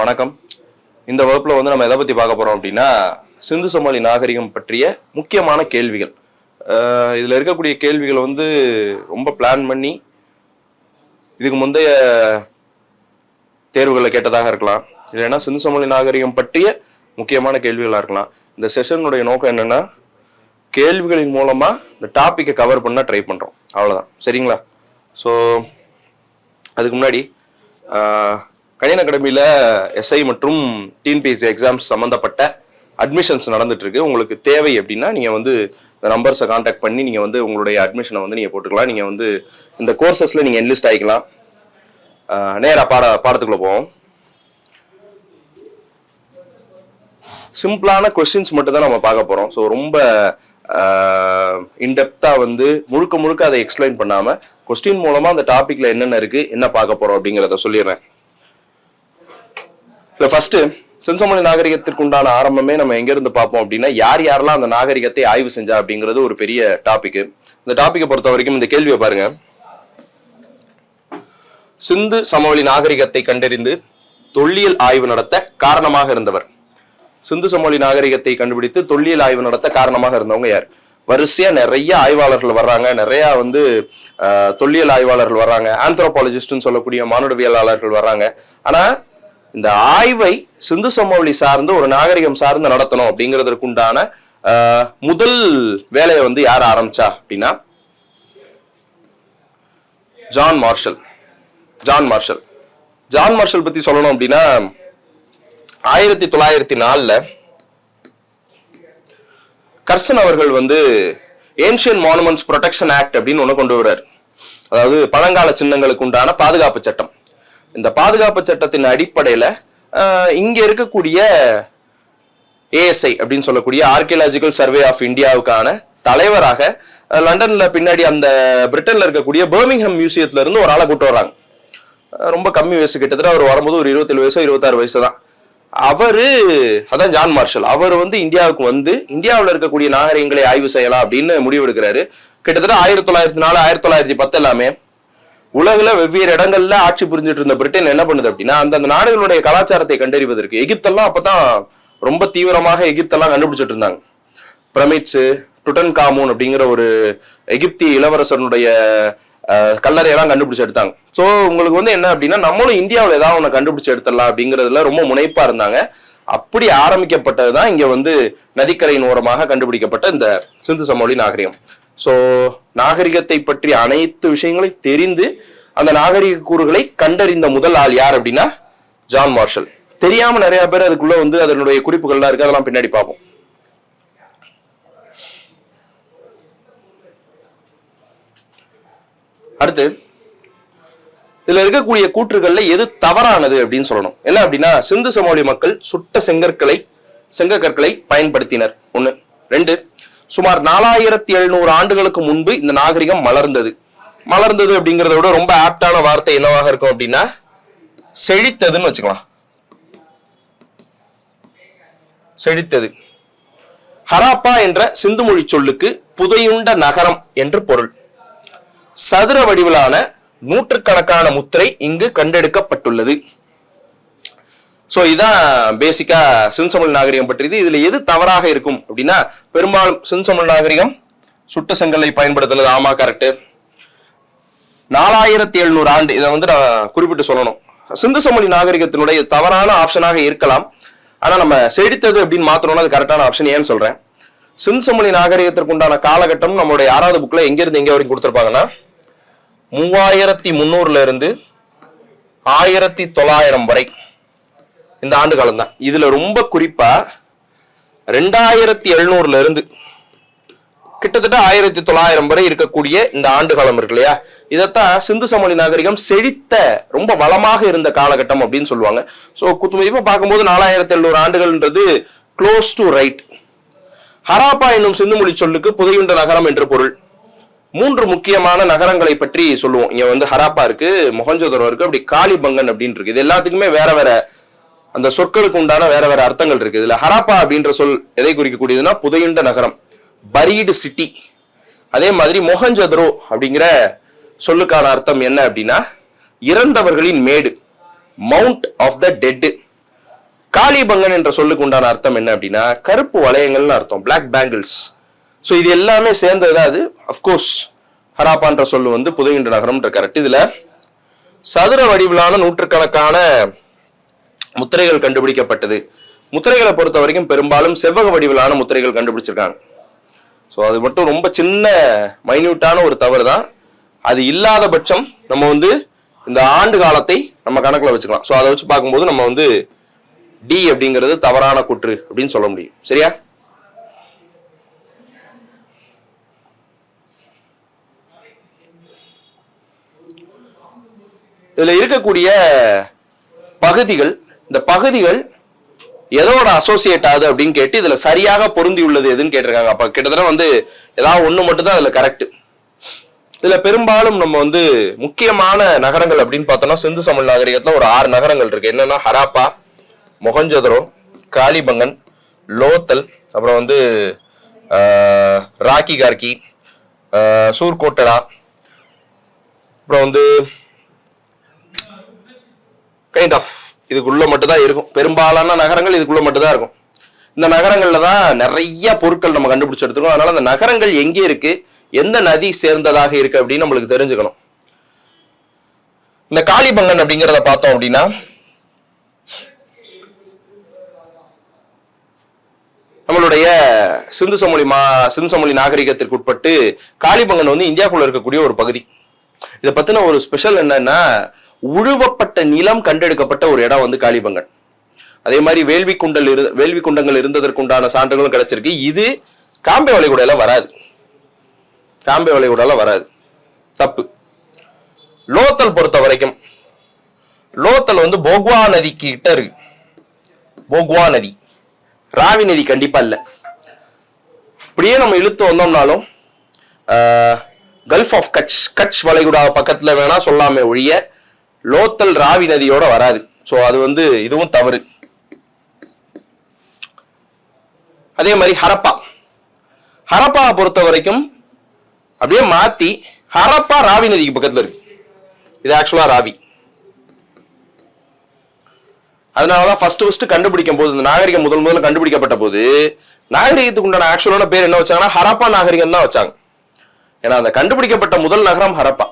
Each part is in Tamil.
வணக்கம். இந்த வகுப்புல நம்ம எதை பத்தி பார்க்க போறோம் அப்படின்னா, சிந்து சமவெளி நாகரிகம் பற்றிய முக்கியமான கேள்விகள். இதுல இருக்கக்கூடிய கேள்விகள் ரொம்ப பிளான் பண்ணி இதுக்கு முந்தைய தேர்வுகளை கேட்டதாக இருக்கலாம், இல்லைன்னா சிந்து சமவெளி நாகரிகம் பற்றிய முக்கியமான கேள்விகளா இருக்கலாம். இந்த செஷனுடைய நோக்கம் என்னன்னா, கேள்விகளின் மூலமா இந்த டாபிக்கை கவர் பண்ண ட்ரை பண்றோம், அவ்வளவுதான். சரிங்களா? ஸோ அதுக்கு முன்னாடி கணியன் அகாடமியில் எஸ்ஐ மற்றும் டிஎன்பிஎஸ்சி எக்ஸாம்ஸ் சம்மந்தப்பட்ட அட்மிஷன்ஸ் நடந்துட்டு இருக்கு. உங்களுக்கு தேவை அப்படின்னா நீங்கள் இந்த நம்பர்ஸை கான்டாக்ட் பண்ணி நீங்கள் உங்களுடைய அட்மிஷனை நீங்கள் போட்டுக்கலாம். நீங்கள் இந்த கோர்சஸில் நீங்கள் என்லிஸ்ட் ஆகிக்கலாம். நேராக பாடத்துக்குள்ளே போவோம். சிம்பிளான கொஸ்டின்ஸ் மட்டும் தான் நம்ம பார்க்க போகிறோம். ஸோ ரொம்ப இன்டெப்த்தாக முழுக்க அதை எக்ஸ்பிளைன் பண்ணாமல் கொஸ்டின் மூலமாக அந்த டாப்பிக்கில் என்னென்ன இருக்குது, என்ன பார்க்க போகிறோம் அப்படிங்கிறத சொல்லிடுறேன். இல்லை, ஃபர்ஸ்ட் சிந்து சமவெளி நாகரிகத்திற்கு உண்டான ஆரம்பமே நம்ம எங்கேருந்து பார்ப்போம் அப்படின்னா, யாரெல்லாம் அந்த நாகரிகத்தை ஆய்வு செஞ்சா அப்படிங்கிறது ஒரு பெரிய டாபிக். இந்த டாப்பிக்கை பொறுத்த வரைக்கும் இந்த கேள்வியை பாருங்க. சிந்து சமவெளி நாகரிகத்தை கண்டறிந்து தொல்லியல் ஆய்வு நடத்த காரணமாக இருந்தவர். சிந்து சமவெளி நாகரிகத்தை கண்டுபிடித்து தொல்லியல் ஆய்வு நடத்த காரணமாக இருந்தவங்க யார்? வரிசையா நிறைய ஆய்வாளர்கள் வர்றாங்க, நிறைய தொல்லியல் ஆய்வாளர்கள் வர்றாங்க, ஆந்த்ரோபாலஜிஸ்ட்னு சொல்லக்கூடிய மானுடவியலாளர்கள் வர்றாங்க. ஆனா இந்த ஆய்வை சிந்து சமவெளி சார்ந்து ஒரு நாகரிகம் சார்ந்து நடத்தணும் அப்படிங்கிறதுக்கு உண்டான முதல் வேலையை யார் ஆரம்பிச்சா அப்படின்னா, ஜான் மார்ஷல். ஜான் மார்ஷல் பத்தி சொல்லணும் அப்படின்னா, 1904 கர்சன் அவர்கள் ஏன்ஷியன்ட் மானுமெண்ட்ஸ் ப்ரொடெக்ஷன் ஆக்ட் அப்படின்னு ஒண்ணு கொண்டு வர்றாரு. அதாவது பழங்கால சின்னங்களுக்கு உண்டான பாதுகாப்பு சட்டம். இந்த பாதுகாப்பு சட்டத்தின் அடிப்படையில இங்க இருக்கக்கூடிய ஏஎஸ்ஐ அப்படின்னு சொல்லக்கூடிய ஆர்கியலாஜிக்கல் சர்வே ஆஃப் இந்தியாவுக்கான தலைவராக லண்டன்ல பின்னாடி அந்த பிரிட்டன்ல இருக்கக்கூடிய பர்மிங்ஹாம் மியூசியத்துல இருந்து ஒரு ஆளை கூட்டு வர்றாங்க. ரொம்ப கம்மி வயசு, கிட்டத்தட்ட அவர் வரும்போது ஒரு 27 வயசோ 26 வயசு தான். அதான் ஜான் மார்ஷல். அவர் இந்தியாவுக்கு இந்தியாவில் இருக்கக்கூடிய நாகரிகங்களை ஆய்வு செய்யலாம் அப்படின்னு முடிவெடுக்கிறாரு. கிட்டத்தட்ட 1904 1910 எல்லாமே உலகில வெவ்வேறு இடங்கள்ல ஆட்சி புரிஞ்சிட்டு இருந்த பிரிட்டன் என்ன பண்ணுது அப்படின்னா, அந்த நாடுகளுடைய கலாச்சாரத்தை கண்டறிவதற்கு எகிப்தெல்லாம் அப்பதான் ரொம்ப தீவிரமாக எகிப்தெல்லாம் கண்டுபிடிச்சிட்டு இருந்தாங்க. பிரமிட்ஸ், டுட்டன்காமூன் அப்படிங்கிற ஒரு எகிப்திய இளவரசனுடைய கல்லறையெல்லாம் கண்டுபிடிச்சு எடுத்தாங்க. ஸோ உங்களுக்கு என்ன அப்படின்னா, நம்மளும் இந்தியாவில் ஏதாவது ஒன்று கண்டுபிடிச்சு எடுத்துடலாம் அப்படிங்கிறதுல ரொம்ப முனைப்பா இருந்தாங்க. அப்படி ஆரம்பிக்கப்பட்டதுதான் இங்க நதிக்கரையின் ஓரமாக கண்டுபிடிக்கப்பட்ட இந்த சிந்து சமவெளி நாகரிகம். ஸோ நாகரிகத்தை பற்றி அனைத்து விஷயங்களை தெரிந்து அந்த நாகரிக கூறுகளை கண்டறிந்த முதல் ஆள் யார் அப்படின்னா ஜான் மார்ஷல். தெரியாம நிறைய பேர் அதுக்குள்ள அதனுடைய குறிப்புகள்லாம் இருக்கு, அதெல்லாம் பின்னாடி பார்ப்போம். அடுத்து இதுல இருக்கக்கூடிய கூற்றுகள்ல எது தவறானது அப்படின்னு சொல்லணும். என்ன அப்படின்னா, சிந்து சமவெளி மக்கள் சுட்ட செங்கற்களை பயன்படுத்தினர். 1. 2, சுமார் 4700 ஆண்டுகளுக்கு முன்பு இந்த நாகரிகம் மலர்ந்தது அப்படிங்கிறத விட ரொம்ப ஆப்டான வார்த்தை என்னவாக இருக்கும் அப்படின்னா செழித்ததுன்னு வச்சுக்கலாம். செழித்தது. ஹராப்பா என்ற சிந்து மொழி சொல்லுக்கு புதையுண்ட நகரம் என்று பொருள். சதுர வடிவிலான நூற்றுக்கணக்கான முத்திரை இங்கு கண்டெடுக்கப்பட்டுள்ளது. சோ இதான் பேசிக்கா சிந்து சமவெளி நாகரிகம் பற்றியது. இதுல எது தவறாக இருக்கும் அப்படின்னா, பெரும்பாலும் சிந்து சமவெளி நாகரிகம் சுட்ட செங்கலை பயன்படுத்தினது. ஆமா, கரெக்ட். 4700 ஆண்டு, இதை நான் குறிப்பிட்டு சொல்லணும். சிந்து சமவெளி நாகரிகத்தினுடைய தவறான ஆப்ஷனாக இருக்கலாம். ஆனா நம்ம செழித்தது அப்படின்னு மாத்தணும்னா அது கரெக்டான ஆப்ஷன். ஏன்னு சொல்றேன், சிந்து சமவெளி நாகரிகத்திற்கு உண்டான காலகட்டம் நம்மளுடைய 6வது புக்ல எங்க இருந்து எங்க வரைக்கும் கொடுத்திருப்பாங்கன்னா, 3300 இருந்து 1900 வரை இந்த ஆண்டு காலம் தான். இதுல ரொம்ப குறிப்பா 2700 இருந்து கிட்டத்தட்ட 1900 வரை இருக்கக்கூடிய இந்த ஆண்டு காலம் இருக்கு இல்லையா, இதத்தான் சிந்து சமவெளி நாகரிகம் செழித்த ரொம்ப வளமாக இருந்த காலகட்டம் அப்படின்னு சொல்லுவாங்க. ஸோ குத்துமதிப்பா பார்க்கும்போது 4700 ஆண்டுகள்ன்றது க்ளோஸ் டு ரைட். ஹராப்பா என்னும் சிந்து மொழி சொல்லுக்கு புதையுண்ட நகரம் என்று பொருள். 3 முக்கியமான நகரங்களை பற்றி சொல்லுவோம். இங்க ஹராப்பா இருக்கு, மொஹஞ்சதாரோ இருக்கு, அப்படி காளிபங்கன் அப்படின்னு இருக்கு. இது எல்லாத்துக்குமே வேற வேற அந்த சொற்களுக்கு உண்டான வேற வேற அர்த்தங்கள் இருக்கு. இதுல ஹராப்பா அப்படின்ற சொல் எதை குறிக்கக்கூடியதுன்னா புதையுண்ட நகரம், பரீடு சிட்டி. அதே மாதிரி மொஹஞ்சதாரோ அப்படிங்கிற சொல்லுக்கான அர்த்தம் என்ன அப்படின்னா இறந்தவர்களின் மேடு, mount of the dead. Kalibangan என்ற சொல்லுக்கு உண்டான அர்த்தம் என்ன அப்படின்னா கருப்பு வளையங்கள்னு அர்த்தம், பிளாக் பேங்கிள்ஸ். ஸோ இது எல்லாமே சேர்ந்ததுதான் அது. அப்கோர்ஸ் ஹராப்பான்ற சொல்லு வந்து புதையுண்ட நகரம்ன்ற கரெக்ட். இதுல சதுர வடிவிலான நூற்றுக்கணக்கான முத்திரைகள் கண்டுபிடிக்கப்பட்டது. முத்திரைகளை பொறுத்த வரைக்கும் பெரும்பாலும் செவ்வக வடிவிலான முத்திரைகள் கண்டுபிடிச்சிருக்காங்க. ஸோ அது மட்டும் ரொம்ப சின்ன மைன்யூட்டான ஒரு தவறு தான். அது இல்லாத பட்சம் நம்ம வந்து இந்த ஆண்டு காலத்தை நம்ம கணக்குல வச்சுக்கலாம். ஸோ அதை வச்சு பார்க்கும்போது நம்ம வந்து டி அப்படிங்கிறது தவறான கூற்று அப்படின்னு சொல்ல முடியும். சரியா? இதுல இருக்கக்கூடிய பகுதிகள், இந்த பகுதிகள் எதோட அசோசியேட் ஆகுது அப்படின்னு கேட்டு இதுல சரியாக பொருந்தி உள்ளது எதுன்னு கேட்டிருக்காங்க. அப்ப கிட்டத்தட்ட வந்து ஏதாவது ஒண்ணு மட்டும் தான் அதுல கரெக்ட். இதுல பெரும்பாலும் நம்ம வந்து முக்கியமான நகரங்கள் அப்படின்னு பார்த்தோம்னா சிந்து சமவெளி நாகரிகத்துல ஒரு 6 நகரங்கள் இருக்கு. என்னன்னா ஹராப்பா, மொஹஞ்சதரோ, காளிபங்கன், லோத்தல், அப்புறம் வந்து ராக்கி கார்கி, சூர்கோட்டரா, அப்புறம் வந்து கைண்ட் ஆஃப் இதுக்குள்ள மட்டும் தான் இருக்கும். பெரும்பாலான நகரங்கள் இதுக்குள்ள மட்டும் தான் இருக்கும். இந்த நகரங்கள்ல தான் நிறைய பொருட்கள் நம்ம கண்டுபிடிச்சு எடுத்துக்கணும். அதனால அந்த நகரங்கள் எங்கே இருக்கு, எந்த நதி சேர்ந்ததாக இருக்கு அப்படின்னு நம்மளுக்கு தெரிஞ்சுக்கணும். இந்த காளிபங்கன் அப்படிங்கிறத பார்த்தோம் அப்படின்னா நம்மளுடைய சிந்து சமவெளி நாகரிகத்திற்கு உட்பட்டு காளிபங்கன் வந்து இந்தியாவுக்குள்ள இருக்கக்கூடிய ஒரு பகுதி. இதை பத்தின ஒரு ஸ்பெஷல் என்னன்னா உழுவப்பட்ட நிலம் கண்டெடுக்கப்பட்ட ஒரு இடம் வந்து காளிபங்கன். அதே மாதிரி வேள்வி குண்டங்கள் இருந்ததற்குண்டான சான்றுகளும் கிடைச்சிருக்கு. இது காம்பே வளைகுடால வராது, காம்பே வளைகுடால வராது, தப்பு. லோத்தல் பொறுத்த வரைக்கும் லோத்தல் வந்து போக்வா நதிக்கு கிட்ட இருக்கு. போக்வா நதி, ராவி நதி கண்டிப்பா இல்ல. இப்படியே நம்ம இழுத்து வந்தோம்னாலும் கல்ஃப் ஆஃப் கட்ச் வளைகுடா பக்கத்துல வேணா சொல்லாமே ஒழிய லோத்தல் ராவி நதியோட வராது. சோ அது வந்து இதுவும் தவறு. அதே மாதிரி ஹரப்பா பொறுத்த வரைக்கும் அப்படியே மாத்தி ஹரப்பா ராவி நதிக்கு பக்கத்துல இருக்கு. இது ஆக்சுவலா ராவி. அதனாலதான் ஃபர்ஸ்ட் கண்டுபிடிக்கும் போது, இந்த நாகரிகம் முதல்ல கண்டுபிடிக்கப்பட்ட போது நாகரிகத்துக்கு உண்டான ஆக்சுவலான பேர் என்ன வச்சாங்கன்னா ஹரப்பா நாகரிகம் தான் வச்சாங்க. ஏன்னா அந்த கண்டுபிடிக்கப்பட்ட முதல் நகரம் ஹரப்பா.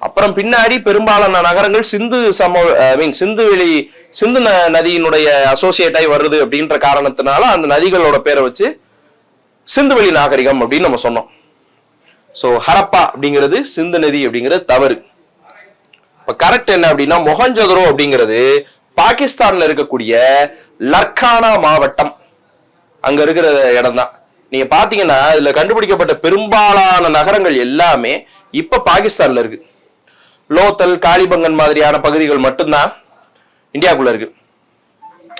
அப்புறம் பின்னாடி பெரும்பாலான நகரங்கள் சிந்து நதியினுடைய அசோசியேட் ஆகி வருது அப்படின்ற காரணத்தினால அந்த நதிகளோட பேரை வச்சு சிந்துவெளி நாகரிகம் அப்படின்னு நம்ம சொன்னோம். சோ ஹரப்பா அப்படிங்கிறது சிந்து நதி அப்படிங்கிறது தவறு. இப்ப கரெக்ட் என்ன அப்படின்னா மொஹஞ்சதரோ அப்படிங்கிறது பாகிஸ்தான்ல இருக்கக்கூடிய லர்கானா மாவட்டம், அங்க இருக்கிற இடம் தான். நீங்க பாத்தீங்கன்னா இதுல கண்டுபிடிக்கப்பட்ட பெரும்பாலான நகரங்கள் எல்லாமே இப்ப பாகிஸ்தான்ல இருக்கு. லோத்தல், காளிபங்கன் மாதிரியான பகுதிகள் மட்டும்தான் இந்தியாவுக்குள்ள இருக்கு.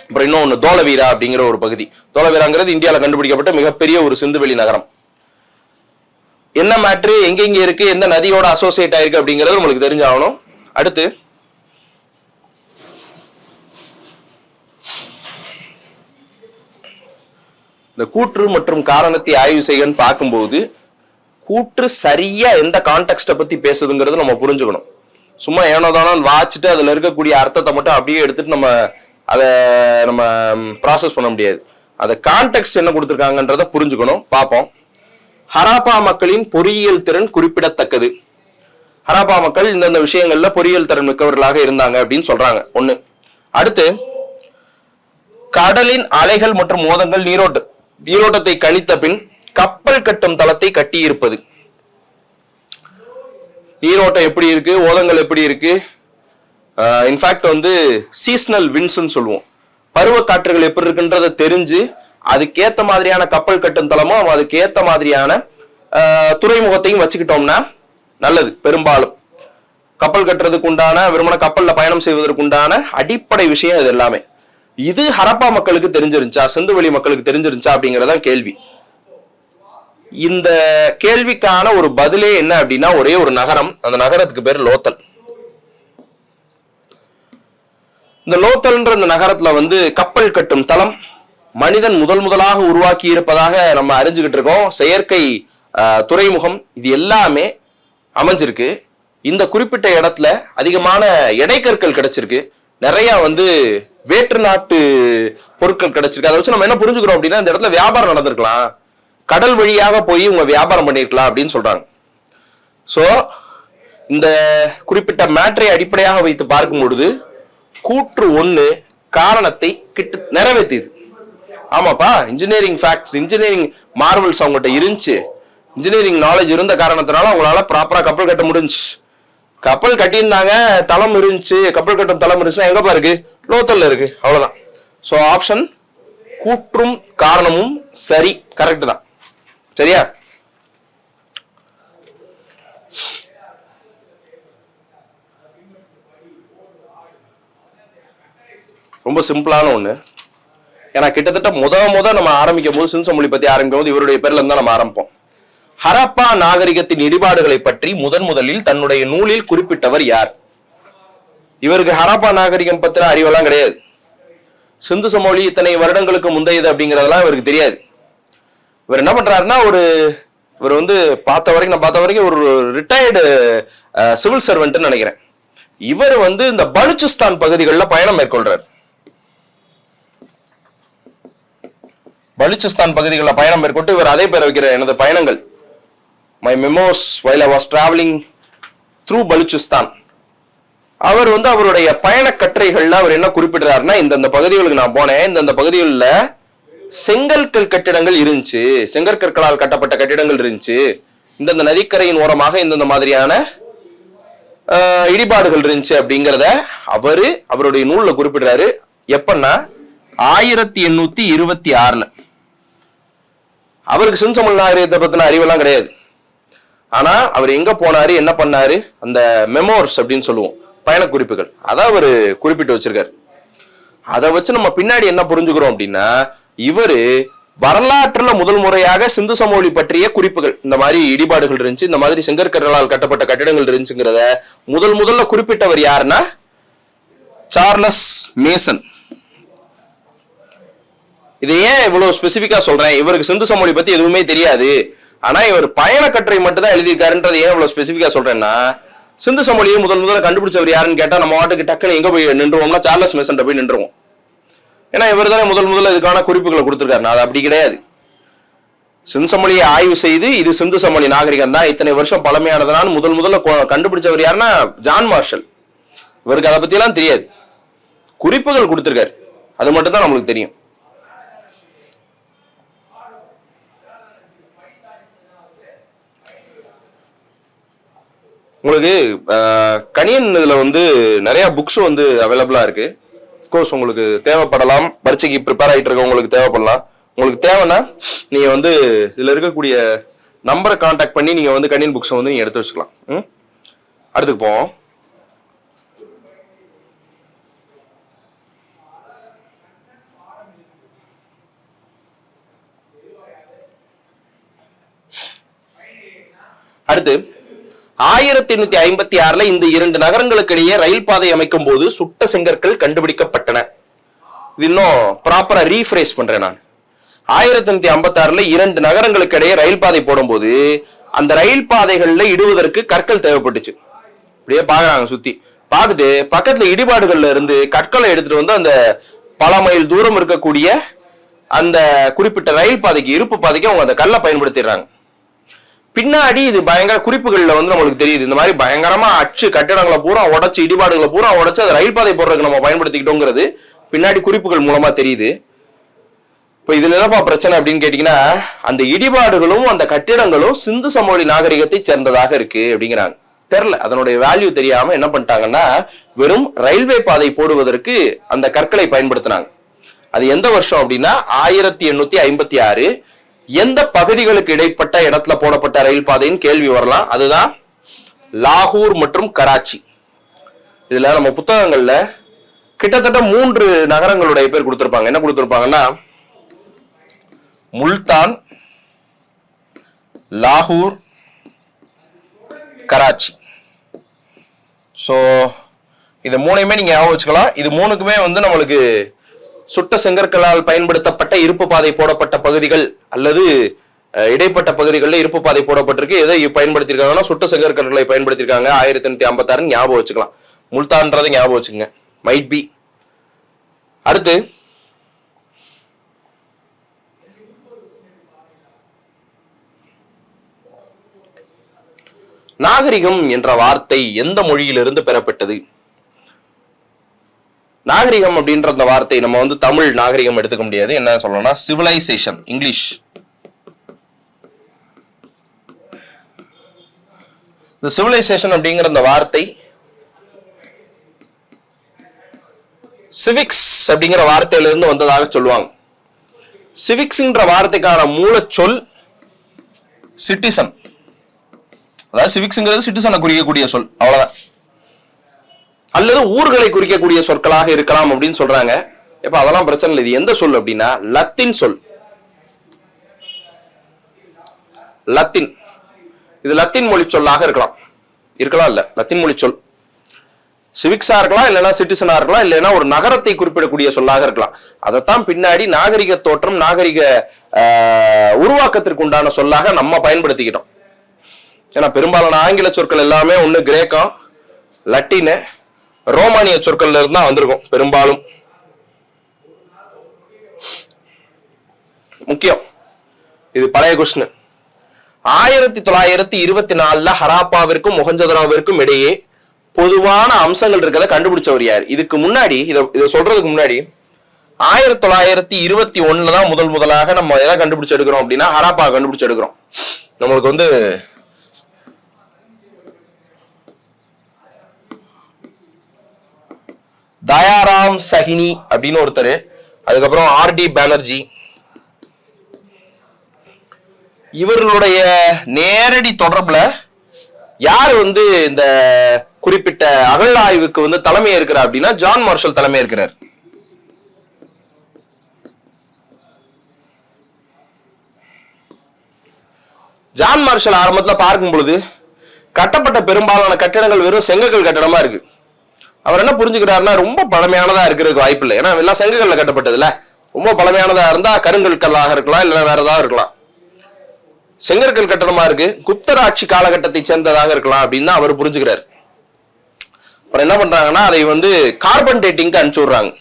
அப்புறம் இன்னொன்னு தோலவீரா அப்படிங்கிற ஒரு பகுதி. தோலவீராங்கிறது இந்தியாவில் கண்டுபிடிக்கப்பட்ட மிகப்பெரிய ஒரு சிந்துவெளி நகரம். என்ன மேட்ரு, எங்கெங்க இருக்கு, எந்த நதியோட அசோசியேட் ஆயிருக்கு அப்படிங்கிறது உங்களுக்கு தெரிஞ்சாகணும். அடுத்து இந்த கூற்று மற்றும் காரணத்தை ஆய்வு செய்யன்னு பார்க்கும்போது கூற்று சரியா எந்த கான்டெக்ஸ்ட பத்தி பேசுதுங்கிறது நம்ம புரிஞ்சுக்கணும். சும்மா ஏனோதானோ வாச்சிட்டு அதுல இருக்கக்கூடிய அர்த்தத்தை மட்டும் அப்படியே எடுத்துட்டு நம்ம ப்ராசஸ் பண்ண முடியாது. அந்த கான்டெக்ஸ்ட் என்ன கொடுத்துருக்காங்கன்றத புரிஞ்சுக்கணும். பார்ப்போம். ஹராப்பா மக்களின் பொறியியல் திறன் குறிப்பிடத்தக்கது. ஹராப்பா மக்கள் இந்தந்த விஷயங்கள்ல பொறியியல் திறன் மிக்கவர்களாக இருந்தாங்க அப்படின்னு சொல்றாங்க. ஒண்ணு. அடுத்து கடலின் அலைகள் மற்றும் மோதங்கள் நீரோட்டத்தை கணித்த பின் கப்பல் கட்டும் தளத்தை கட்டி இருப்பது. நீரோட்டம் எப்படி இருக்கு, ஓதங்கள் எப்படி இருக்கு, இன்ஃபேக்ட் வந்து சீசனல் விண்ட்ஸ்ன்னு சொல்லுவோம். பருவ காற்றுகள் எப்படி இருக்குன்றத தெரிஞ்சு அதுக்கேத்த மாதிரியான கப்பல் கட்டும் தளமும் அதுக்கேத்த மாதிரியான துறைமுகத்தையும் வச்சுக்கிட்டோம்னா நல்லது. பெரும்பாலும் கப்பல் கட்டுறதுக்கு உண்டான விரும்பின கப்பல்ல பயணம் செய்வதற்கு உண்டான அடிப்படை விஷயம் இது எல்லாமே. இது ஹரப்பா மக்களுக்கு தெரிஞ்சிருந்துச்சா, சிந்துவெளி மக்களுக்கு தெரிஞ்சிருந்துச்சா அப்படிங்கறத கேள்வி. இந்த கேள்விக்கான ஒரு பதிலே என்ன அப்படின்னா ஒரே ஒரு நகரம், அந்த நகரத்துக்கு பேர் லோத்தல். இந்த லோத்தல்ன்ற இந்த நகரத்துல வந்து கப்பல் கட்டும் தளம் மனிதன் முதலாக உருவாக்கி இருப்பதாக நம்ம அறிஞ்சுக்கிட்டு இருக்கோம். செயற்கை துறைமுகம் இது எல்லாமே அமைஞ்சிருக்கு. இந்த குறிப்பிட்ட இடத்துல அதிகமான எடைக்கற்கள் கிடைச்சிருக்கு. நிறைய வந்து வேற்று நாட்டு பொருட்கள் கிடைச்சிருக்கு. அதை வச்சு நம்ம என்ன புரிஞ்சுக்கிறோம் அப்படின்னா, இந்த இடத்துல வியாபாரம் நடந்திருக்கலாம், கடல் வழியாக போய் உங்க வியாபாரம் பண்ணிருக்கலாம் அப்படின்னு சொல்றாங்க. சோ இந்த குறிப்பிட்ட மேட்டரை அடிப்படையாக வைத்து பார்க்கும் பொழுது கூற்று ஒண்ணு காரணத்தை கிட்ட நிறைவேற்றியது. ஆமாப்பா, இன்ஜினியரிங் ஃபேக்ட்ஸ், இன்ஜினியரிங் மார்வல்ஸ் அவங்ககிட்ட இருந்துச்சு, இன்ஜினியரிங் நாலேஜ் இருந்த காரணத்தினால அவங்களால ப்ராப்பரா கப்பல் கட்ட முடிஞ்சு. கப்பல் கட்டியிருந்தாங்க, தளம் இருந்துச்சு, கப்பல் கட்டும் தளம் இருந்துச்சுன்னா எங்கப்பா இருக்கு? லோத்தல்ல இருக்கு, அவ்வளவுதான். சோ ஆப்ஷன் கூற்றும் காரணமும் சரி, கரெக்ட் தான். சரியா? ரொம்ப சிம்பிளான ஒண்ணு. ஏன்னா கிட்டத்தட்ட முத நம்ம ஆரம்பிக்கும் போது சின்சமொழி பத்தி ஆரம்பிக்கும் போது இவருடைய பேர்ல இருந்தா நம்ம ஆரம்பிப்போம். ஹரப்பா நாகரிகத்தின் இடிபாடுகளை பற்றி முதலில் தன்னுடைய நூலில் குறிப்பிட்டவர் யார்? இவருக்கு ஹரப்பா நாகரிகம் பத்தின அறிவெல்லாம் கிடையாது. சிந்து சமவெளி இத்தனை வருடங்களுக்கு முந்தையது அப்படிங்கறதெல்லாம் இவருக்கு தெரியாது. இவர் என்ன பண்றாருன்னா, இவர் வந்து பார்த்த வரைக்கும் ஒரு ரிட்டையர்டு சிவில் சர்வெண்ட் நினைக்கிறேன். இவர் வந்து இந்த பலுச்சிஸ்தான் பகுதிகளில் பயணம் மேற்கொள்றார். பலுச்சிஸ்தான் பகுதிகளில் பயணம் மேற்கொண்டு இவர் அதே பேர் வைக்கிற எனது பயணங்கள், my memos while I was traveling through Baluchistan. அவர் வந்து அவருடைய பயண கட்டுரைகள்ல அவர் என்ன குறிப்பிடுறாருன்னா, இந்த பகுதிகளுக்கு நான் போனேன், இந்த பகுதிகளில் செங்கற்கள் கட்டிடங்கள் இருந்துச்சு, செங்கற்கற்களால் கட்டப்பட்ட கட்டிடங்கள் இருந்துச்சு, இந்த நதிக்கரையின் ஓரமாக இந்த மாதிரியான இடிபாடுகள் இருந்துச்சு அப்படிங்கிறத அவருடைய நூல்ல குறிப்பிடுறாரு. எப்பன்னா 1826. அவருக்கு சின்சமொழி நாகரிகத்தை பத்தின அறிவெல்லாம் கிடையாது. ஆனா அவர் எங்க போனாரு, என்ன பண்ணாரு, அந்த மெமோர்ஸ் அப்படின்னு சொல்லுவோம், பயண குறிப்புகள், அதை அவர் குறிப்பிட்டு வச்சிருக்காரு. அதை வச்சு நம்ம பின்னாடி என்ன புரிஞ்சுக்கிறோம் அப்படின்னா, இவரு வரலாற்றுல முதல் முறையாக சிந்து சமவெளி பற்றிய குறிப்புகள், இந்த மாதிரி இடிபாடுகள் இருந்துச்சு, இந்த மாதிரி செங்கற்களால் கட்டப்பட்ட கட்டிடங்கள் இருந்துச்சுங்கிறத முதல்ல குறிப்பிட்டவர் யாருன்னா சார்லஸ் மேசன். இதை ஏன் இவ்வளவு ஸ்பெசிபிக்கா சொல்றேன்? இவருக்கு சிந்து சமவெளி பத்தி எதுவுமே தெரியாது, ஆனா இவர் பயண கட்டுரை மட்டும் தான் எழுதியிருக்காருன்றது ஏன் இவ்வளவு ஸ்பெசிபிக்கா சொல்றேன்னா, சிந்து சமவெளியை முதல்ல கண்டுபிடிச்சவர் யாருன்னு கேட்டா நம்ம வாட்டுக்கு டக்குன்னு எங்க போய் நின்றுவோம்னா சார்லஸ் மேசன் போய் நின்றுவோம். ஏன்னா இவர் தானே முதல்ல இதுக்கான குறிப்புகளை கொடுத்திருக்காரு. அது அப்படி கிடையாது. சிந்து சமவெளியை ஆய்வு செய்து இது சிந்து சமவெளி நாகரிகம் தான், இத்தனை வருஷம் பழமையானதுனால முதல்ல கண்டுபிடிச்சவர் யாருன்னா ஜான் மார்ஷல். இவருக்கு அதை பத்தி எல்லாம் தெரியாது, குறிப்புகள் கொடுத்திருக்காரு, அது மட்டும் தான் நம்மளுக்கு தெரியும். உங்களுக்கு கணியன் இதுல வந்து நிறைய புக்ஸ் வந்து அவைலபிளா இருக்கு. கோர்ஸ் உங்களுக்கு தேவைப்படலாம், பரீட்சைக்கு ப்ரிப்பேர் ஆகிட்டு இருக்க உங்களுக்கு தேவைப்படலாம். உங்களுக்கு தேவைன்னா நீங்க வந்து இதுல இருக்கக்கூடிய நம்பரை கான்டாக்ட் பண்ணி நீங்க வந்து கணியன் புக்ஸை வந்து நீங்க எடுத்து வச்சுக்கலாம். அடுத்துக்கு போவோம். அடுத்து 1856 இந்த இரண்டு நகரங்களுக்கு இடையே ரயில் பாதை அமைக்கும் போது சுட்ட செங்கற்கள் கண்டுபிடிக்கப்பட்டன. இது இன்னும் ப்ராப்பரா ரீஃப்ரேஸ் பண்றேன் நான். 1856 இரண்டு நகரங்களுக்கு இடையே ரயில் பாதை போடும்போது அந்த ரயில் பாதைகள்ல இடுவதற்கு கற்கள் தேவைப்பட்டுச்சு. அப்படியே பாக்குறாங்க, சுத்தி பார்த்துட்டு பக்கத்துல இடிபாடுகள்ல இருந்து கற்களை எடுத்துட்டு வந்து அந்த பல மைல் தூரம் இருக்கக்கூடிய அந்த குறிப்பிட்ட ரயில் பாதைக்கு, இருப்பு பாதைக்கு அவங்க அந்த கல்லை பயன்படுத்திடுறாங்க. பின்னாடி இது பயங்கர குறிப்புகள்ல வந்து நம்மளுக்கு தெரியுது, இந்த மாதிரி பயங்கரமா அச்சு கட்டிடங்களை பூரா உடைச்சு, இடிபாடுகளை பூரா உடைச்சு அதை ரயில் பாதை போடுறதுக்கு நம்ம பயன்படுத்திக்கிட்டோங்கிறது பின்னாடி குறிப்புகள் மூலமா தெரியுது. இப்ப இதுல என்னப்பா பிரச்சனை அப்படின்னு கேட்டீங்கன்னா, அந்த இடிபாடுகளும் அந்த கட்டிடங்களும் சிந்து சமவெளி நாகரிகத்தை சேர்ந்ததாக இருக்கு அப்படிங்கிறாங்க. தெரியல, அதனுடைய வேல்யூ தெரியாம என்ன பண்ணிட்டாங்கன்னா வெறும் ரயில்வே பாதை போடுவதற்கு அந்த கற்களை பயன்படுத்தினாங்க. அது எந்த வருஷம் அப்படின்னா 1856. எந்த பகுதிகளுக்கு இடைப்பட்ட இடத்துல போடப்பட்ட ரயில் பாதைன்னு கேள்வி வரலாம். அதுதான் லாகூர் மற்றும் கராச்சி. இதுல நம்ம புத்தகங்கள்ல கிட்டத்தட்ட 3 நகரங்களுடைய பேர் கொடுத்திருப்பாங்க. என்ன கொடுத்திருப்பாங்கன்னா முல்தான், லாகூர், கராச்சி. சோ இது மூணையுமே நீங்க ஞாபகம் வச்சுக்கலாம். இது மூணுக்குமே வந்து நம்மளுக்கு சுட்ட செங்கற்களால் பயன்படுத்தப்பட்ட இருப்பு பாதை போடப்பட்ட பகுதிகள் அல்லது இடைப்பட்ட பகுதிகளில் இருப்பு பாதை போடப்பட்டிருக்கு. எதை பயன்படுத்திருக்காங்கன்னா சுட்ட செங்கற்கற்களை பயன்படுத்திருக்காங்க. 1856 ஞாபகம் வச்சுக்கலாம். முல்தான்றதை ஞாபகம் வச்சுக்கோங்க. மைட் பி அடுத்து நாகரிகம் என்ற வார்த்தை எந்த மொழியிலிருந்து பெறப்பட்டது? நாகரிகம் அப்படின்ற அந்த வார்த்தை நம்ம வந்து தமிழ் நாகரிகம் எடுத்துக்க முடியாது. என்ன சொல்லணும்னா சிவிலைசேஷன், இங்கிலீஷ். இந்த சிவிலைசேஷன் அப்படிங்கிற அந்த வார்த்தை சிவிக்ஸ் அப்படிங்கிற வார்த்தையிலிருந்து வந்ததாக சொல்லுவாங்க. சிவிக்ஸ்ன்ற வார்த்தைக்கான மூலச்சொல் சிட்டிசன். அதாவது சிவிக்ஸ்ங்கிறது சிட்டிசனை குறிக்கக்கூடிய சொல், அவ்வளவுதான். அல்லது ஊர்களை குறிக்கக்கூடிய சொற்களாக இருக்கலாம் அப்படின்னு சொல்றாங்க. இப்ப அதெல்லாம் பிரச்சனை இல்லை. இது எந்த சொல் அப்படின்னா லத்தீன் சொல். லத்தீன், இது லத்தீன் மொழி சொல்லாக இருக்கலாம் இல்ல, லத்தீன் மொழி சொல். சிவிக்ஸா இருக்கலாம், இல்லைன்னா சிட்டிசனா இருக்கலாம், இல்லைன்னா ஒரு நகரத்தை குறிப்பிடக்கூடிய சொல்லாக இருக்கலாம். அதைத்தான் பின்னாடி நாகரிக தோற்றம், நாகரிக உருவாக்கத்திற்கு உண்டான சொல்லாக நம்ம பயன்படுத்திக்கிட்டோம். ஏன்னா பெரும்பாலான ஆங்கில சொற்கள் எல்லாமே ஒண்ணு கிரேக்கம், லத்தீன், ரோமானிய சொற்கள்ல இருந்து தான் வந்திருக்கும் பெரும்பாலும். முக்கியம், இது பழைய கொஸ்டின். 1924 ஹராப்பாவிற்கும் மொஹஞ்சதாரோவிற்கும் இடையே பொதுவான அம்சங்கள் இருக்கிறத கண்டுபிடிச்சவர் யார்? இதுக்கு முன்னாடி, இதை சொல்றதுக்கு முன்னாடி 1921 தான் முதலாக நம்ம எதை கண்டுபிடிச்சு எடுக்கிறோம் அப்படின்னா ஹராப்பா கண்டுபிடிச்சு எடுக்கிறோம். நம்மளுக்கு வந்து தயாராம் சஹினி அப்படின்னு ஒருத்தர், அதுக்கப்புறம் ஆர்டி பானர்ஜி, இவர்களுடைய நேரடி தொடர்புல யார் வந்து இந்த குறிப்பிட்ட அகழாய்வுக்கு வந்து தலைமை இருக்கிறார் அப்படின்னா ஜான் மார்ஷல் தலைமை இருக்கிறார். ஜான் மார்ஷல் ஆரம்பத்துல பார்க்கும் பொழுது கட்டப்பட்ட பெரும்பாலான கட்டிடங்கள் வெறும் செங்கல் கட்டடமா இருக்கு. அவர் என்ன புரிஞ்சுக்கிறாருன்னா ரொம்ப பழமையானதா இருக்கிறதுக்கு வாய்ப்பு இல்லை. ஏன்னா எல்லாம் செங்கல்ல கட்டப்பட்டதுல ரொம்ப பழமையானதா இருந்தா கருங்கல் கல்லாக இருக்கலாம், இல்லைன்னா வேற ஏதாவது இருக்கலாம். செங்கற்கல் கட்டடமா இருக்கு, குப்தர் ஆட்சி காலகட்டத்தை சேர்ந்ததாக இருக்கலாம் அப்படின்னு தான் அவர் புரிஞ்சுக்கிறார். அப்புறம் என்ன பண்றாங்கன்னா அதை வந்து கார்பன் டேட்டிங்க்கு அனுப்பிச்சு விடுறாங்க,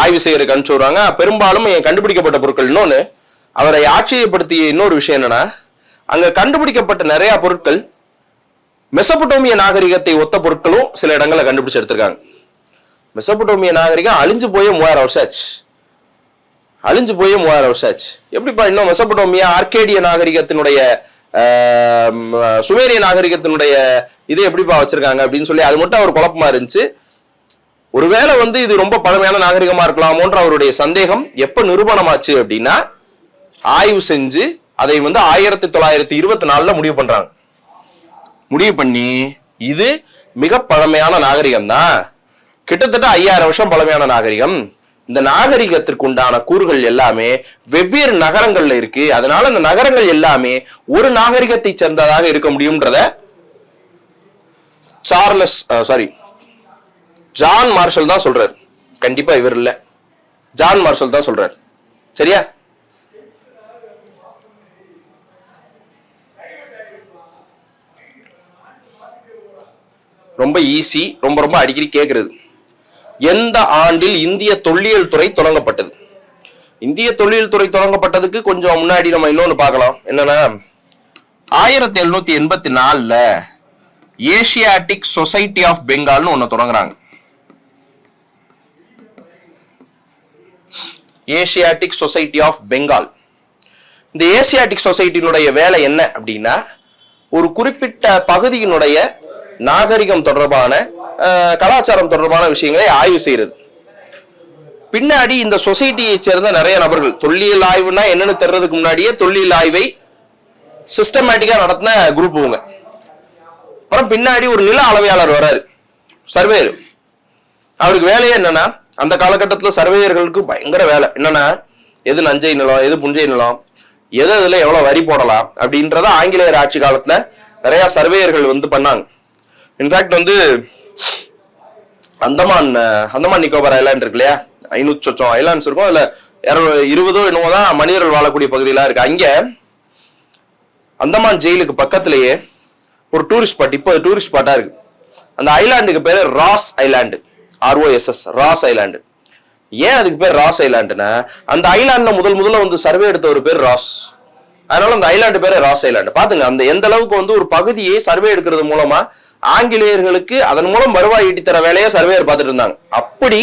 ஆய்வு செய்யறதுக்கு அனுப்பிச்சு விடுறாங்க. பெரும்பாலும் கண்டுபிடிக்கப்பட்ட பொருட்கள். இன்னொன்னு அவரை ஆச்சரியப்படுத்திய இன்னொரு விஷயம் என்னன்னா, அங்க கண்டுபிடிக்கப்பட்ட நிறைய பொருட்கள் மெசபடோமிய நாகரிகத்தை ஒத்த பொருட்களும் சில இடங்களை கண்டுபிடிச்சு எடுத்திருக்காங்க. மெசபடோமிய நாகரிகம் அழிஞ்சு போய் 3000 வருஷம் ஆச்சு. எப்படிப்பா இன்னும் மெசபடோமியா ஆர்கேடிய நாகரிகத்தினுடைய சுமேரிய நாகரிகத்தினுடைய இதை எப்படிப்பா வச்சிருக்காங்க அப்படின்னு சொல்லி அது மட்டும் அவர் குழப்பமா இருந்துச்சு. ஒருவேளை வந்து இது ரொம்ப பழமையான நாகரிகமா இருக்கலாமோன்ற அவருடைய சந்தேகம் எப்ப நிரூபணமாச்சு அப்படின்னா ஆய்வு செஞ்சு அதை வந்து 1924 முடிவு பண்றாங்க. முடிவு பண்ணி இது மிக பழமையான நாகரிகம் தான், கிட்டத்தட்ட 5000 வருஷம் பழமையான நாகரிகம். இந்த நாகரிகத்திற்கு உண்டான கூறுகள் எல்லாமே வெவ்வேறு நகரங்கள்ல இருக்கு. அதனால இந்த நகரங்கள் எல்லாமே ஒரு நாகரிகத்தை சேர்ந்ததாக இருக்க முடியும்ன்றத ஜான் மார்ஷல் தான் சொல்றாரு. கண்டிப்பா இவர் இல்ல, ஜான் மார்ஷல் தான் சொல்றாரு. சரியா? ரொம்ப ஈஸி, ரொம்ப அடிக்கடி கேட்கிறது. எந்த ஆண்டில் இந்திய தொல்லியல் துறை தொடங்கப்பட்டது? இந்திய தொல்லியல் துறை தொடங்கப்பட்டதுக்கு கொஞ்சம் முன்னாடி நம்ம இன்னொன்னு பார்க்கலாம். என்னன்னா 1784 ஏசியாட்டிக் சொசைட்டி ஆஃப் பெங்கால்னு ஒண்ணு தொடங்குறாங்க. Asiatic society of Bengal. இந்த ஏசியாட்டிக் சொசைட்டியினுடைய வேலை என்ன அப்படின்னா ஒரு குறிப்பிட்ட பகுதியினுடைய நாகரிகம் தொடர்பான கலாச்சாரம் தொடர்பான விஷயங்களை ஆய்வு செய்யறது. பின்னாடி இந்த சொசைட்டியை சேர்ந்த நிறைய நபர்கள், தொல்லியல் ஆய்வுனா என்னன்னு தெரியறதுக்கு முன்னாடியே தொல்லியல் ஆய்வை சிஸ்டமேட்டிக்கா நடத்தின குரூப் இவங்க. அப்புறம் பின்னாடி ஒரு நில அளவையாளர் வராரு, சர்வேயர். அவருக்கு வேலையே என்னன்னா அந்த காலகட்டத்தில் சர்வேயர்களுக்கு பயங்கர வேலை என்னன்னா எது நஞ்சை நிலம், எது புஞ்சை நிலம், எதுல எவ்வளவு வரி போடலாம் அப்படின்றத ஆங்கிலேயர் ஆட்சி காலத்துல நிறைய சர்வேயர்கள் வந்து பண்ணாங்க. இன்ஃபேக்ட் வந்து அந்தமான் நிக்கோபார் ஐலாண்ட் இருக்கு இல்லையா, 500 சொச்சம் ஐலாண்ட்ஸ் இருக்கும். அதுல 20 என்னவோ தான் மனிதர்கள் வாழக்கூடிய பகுதியெல்லாம் இருக்கு. அங்க அந்தமான் ஜெயிலுக்கு பக்கத்திலேயே ஒரு டூரிஸ்ட் ஸ்பாட், இப்போ டூரிஸ்ட் ஸ்பாட்டா இருக்கு. அந்த ஐலாண்டுக்கு பேரு ராஸ் ஐலாண்டு, ROSS, ராஸ் ஐலாண்டு. ஏன் அதுக்கு பேர் ராஸ் ஐலாண்டுனா அந்த ஐலாண்ட்ல முதல்ல வந்து சர்வே எடுத்த ஒரு பேர் ராஸ். அதனால அந்த ஐலாண்டு பேரு ராஸ் ஐலாண்டு. பாத்துங்க அந்த எந்த அளவுக்கு வந்து ஒரு பகுதியை சர்வே எடுக்கிறது மூலமா ஆங்கிலேயர்களுக்கு அதன் மூலம் வருவாய் ஈட்டி தர வேலையை சர்வேயர் பார்த்துட்டு இருந்தாங்க. அப்படி